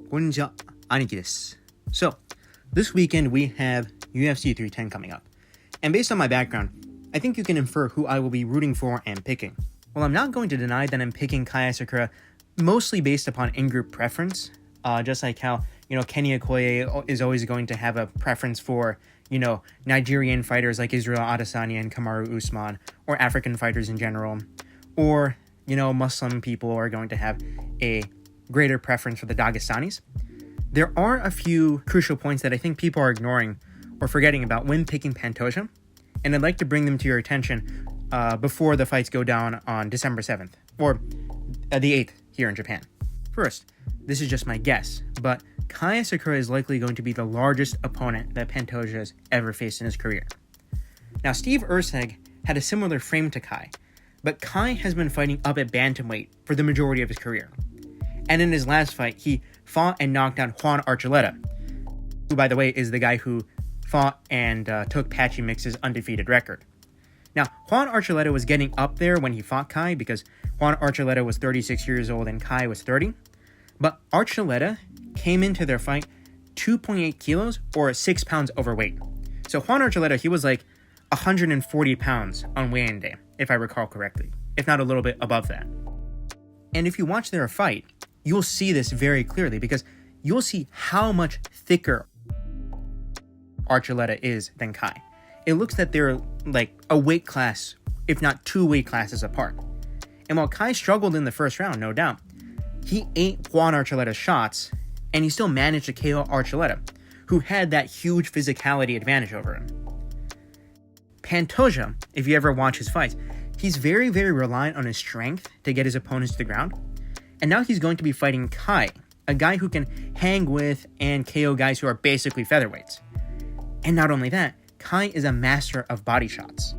Konnichiwa, Aniki desu. So, this weekend we have UFC 310 coming up. And based on my background, I think you can infer who I will be rooting for and picking. Well, I'm not going to deny that I'm picking Kai Asakura mostly based upon in-group preference, just like how, Kenny Okoye is always going to have a preference for, Nigerian fighters like Israel Adesanya and Kamaru Usman, or African fighters in general, or, Muslim people are going to have a greater preference for the Dagestanis. There are a few crucial points that I think people are ignoring or forgetting about when picking Pantoja, and I'd like to bring them to your attention before the fights go down on December 7th, or the 8th here in Japan. First, this is just my guess, but Kai Asakura is likely going to be the largest opponent that Pantoja has ever faced in his career. Now, Steve Erceg had a similar frame to Kai, but Kai has been fighting up at bantamweight for the majority of his career. And in his last fight, he fought and knocked out Juan Archuleta, who, by the way, is the guy who fought and took Patchy Mix's undefeated record. Now, Juan Archuleta was getting up there when he fought Kai because Juan Archuleta was 36 years old and Kai was 30. But Archuleta came into their fight 2.8 kilos or 6 pounds overweight. So Juan Archuleta, he was like 140 pounds on weigh-in day, if I recall correctly, if not a little bit above that. And if you watch their fight, you'll see this very clearly because you'll see how much thicker Archuleta is than Kai. It looks that they're like a weight class, if not 2 weight classes apart. And while Kai struggled in the first round, no doubt, he ate Juan Archuleta's shots, and he still managed to KO Archuleta, who had that huge physicality advantage over him. Pantoja, if you ever watch his fights, he's very, very reliant on his strength to get his opponents to the ground. And now he's going to be fighting Kai, a guy who can hang with and KO guys who are basically featherweights. And not only that, Kai is a master of body shots.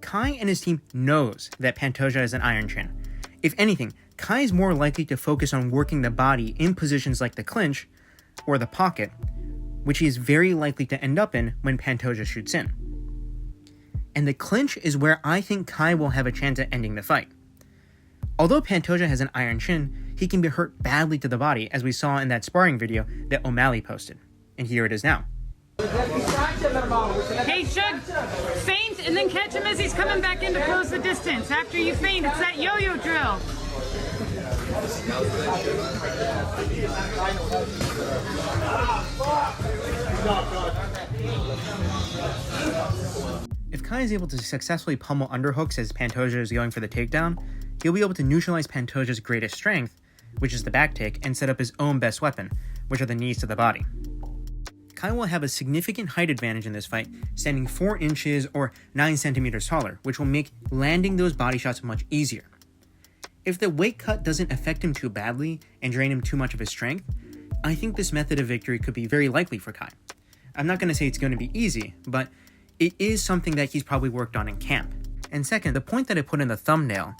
Kai and his team knows that Pantoja is an iron chin. If anything, Kai is more likely to focus on working the body in positions like the clinch or the pocket, which he is very likely to end up in when Pantoja shoots in. And the clinch is where I think Kai will have a chance at ending the fight. Although Pantoja has an iron chin, he can be hurt badly to the body, as we saw in that sparring video that O'Malley posted. And here it is now. Hey, Shug, feint and then catch him as he's coming back in to close the distance. After you feint, it's that yo-yo drill. If Kai is able to successfully pummel underhooks as Pantoja is going for the takedown, he'll be able to neutralize Pantoja's greatest strength, which is the back take, and set up his own best weapon, which are the knees to the body. Kai will have a significant height advantage in this fight, standing 4 inches or 9 centimeters taller, which will make landing those body shots much easier. If the weight cut doesn't affect him too badly and drain him too much of his strength, I think this method of victory could be very likely for Kai. I'm not going to say it's going to be easy, but it is something that he's probably worked on in camp. And second, the point that I put in the thumbnail,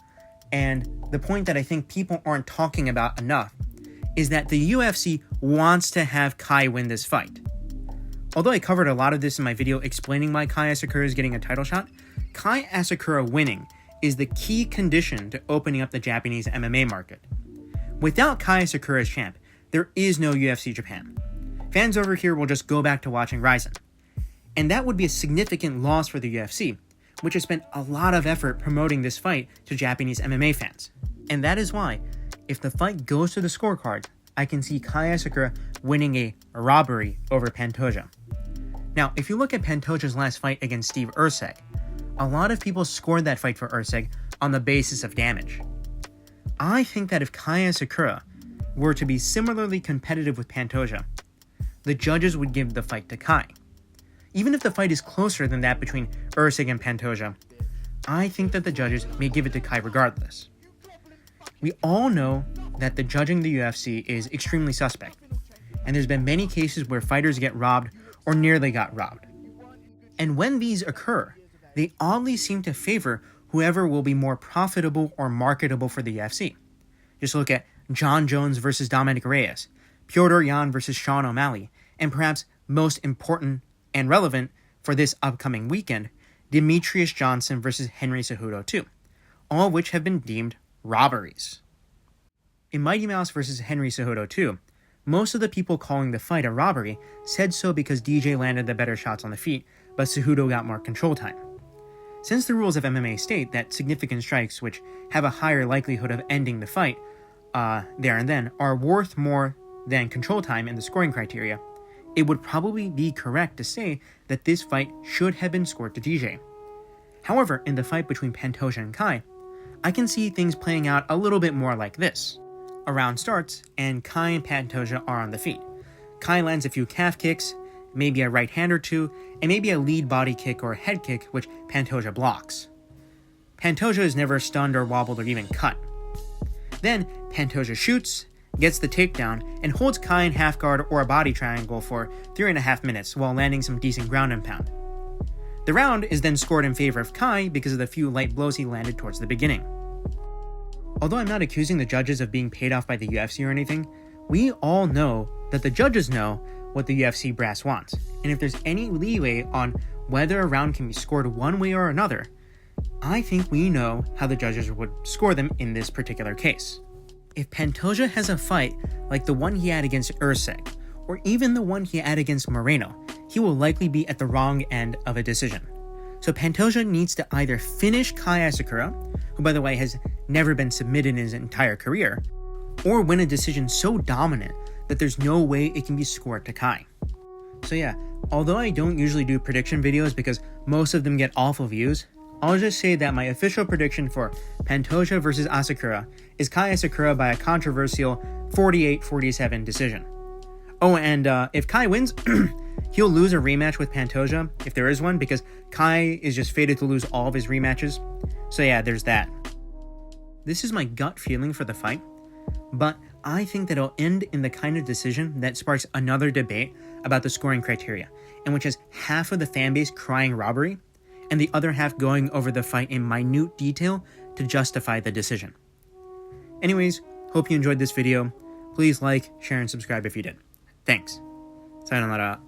and the point that I think people aren't talking about enough, is that the UFC wants to have Kai win this fight. Although I covered a lot of this in my video explaining why Kai Asakura is getting a title shot, Kai Asakura winning is the key condition to opening up the Japanese MMA market. Without Kai Asakura as champ, there is no UFC Japan. Fans over here will just go back to watching Rizin. And that would be a significant loss for the UFC, which has spent a lot of effort promoting this fight to Japanese MMA fans. And that is why, if the fight goes to the scorecard, I can see Kai Asakura winning a robbery over Pantoja. Now, if you look at Pantoja's last fight against Steve Erceg, a lot of people scored that fight for Erceg on the basis of damage. I think that if Kai Asakura were to be similarly competitive with Pantoja, the judges would give the fight to Kai. Even if the fight is closer than that between Erceg and Pantoja, I think that the judges may give it to Kai regardless. We all know that the judging the UFC is extremely suspect, and there's been many cases where fighters get robbed or nearly got robbed. And when these occur, they oddly seem to favor whoever will be more profitable or marketable for the UFC. Just look at John Jones versus Dominic Reyes, Petr Yan versus Sean O'Malley, and perhaps most important and relevant for this upcoming weekend, Demetrius Johnson versus Henry Cejudo 2, all of which have been deemed robberies. In Mighty Mouse versus Henry Cejudo 2, Most of the people calling the fight a robbery said so because DJ landed the better shots on the feet, but Cejudo got more control time. Since the rules of MMA state that significant strikes, which have a higher likelihood of ending the fight there and then, are worth more than control time in the scoring criteria, it would probably be correct to say that this fight should have been scored to DJ. However, in the fight between Pantoja and Kai, I can see things playing out a little bit more like this. A round starts, and Kai and Pantoja are on the feet. Kai lands a few calf kicks, maybe a right hand or two, and maybe a lead body kick or head kick, which Pantoja blocks. Pantoja is never stunned or wobbled or even cut. Then, Pantoja shoots, gets the takedown, and holds Kai in half guard or a body triangle for 3.5 minutes while landing some decent ground and pound. The round is then scored in favor of Kai because of the few light blows he landed towards the beginning. Although I'm not accusing the judges of being paid off by the UFC or anything, we all know that the judges know what the UFC brass wants, and if there's any leeway on whether a round can be scored one way or another, I think we know how the judges would score them in this particular case. If Pantoja has a fight like the one he had against Usyk, or even the one he had against Moreno, he will likely be at the wrong end of a decision. So Pantoja needs to either finish Kai Asakura, who by the way has never been submitted in his entire career, or win a decision so dominant that there's no way it can be scored to Kai. So yeah, although I don't usually do prediction videos because most of them get awful views, I'll just say that my official prediction for Pantoja versus Asakura is Kai Asakura by a controversial 48-47 decision. Oh, and if Kai wins, he'll lose a rematch with Pantoja, if there is one, because Kai is just fated to lose all of his rematches. So yeah, there's that. This is my gut feeling for the fight, but I think that it'll end in the kind of decision that sparks another debate about the scoring criteria, in which has half of the fanbase crying robbery, and the other half going over the fight in minute detail to justify the decision. Anyways, hope you enjoyed this video. Please like, share, and subscribe if you did. Thanks. Sayonara.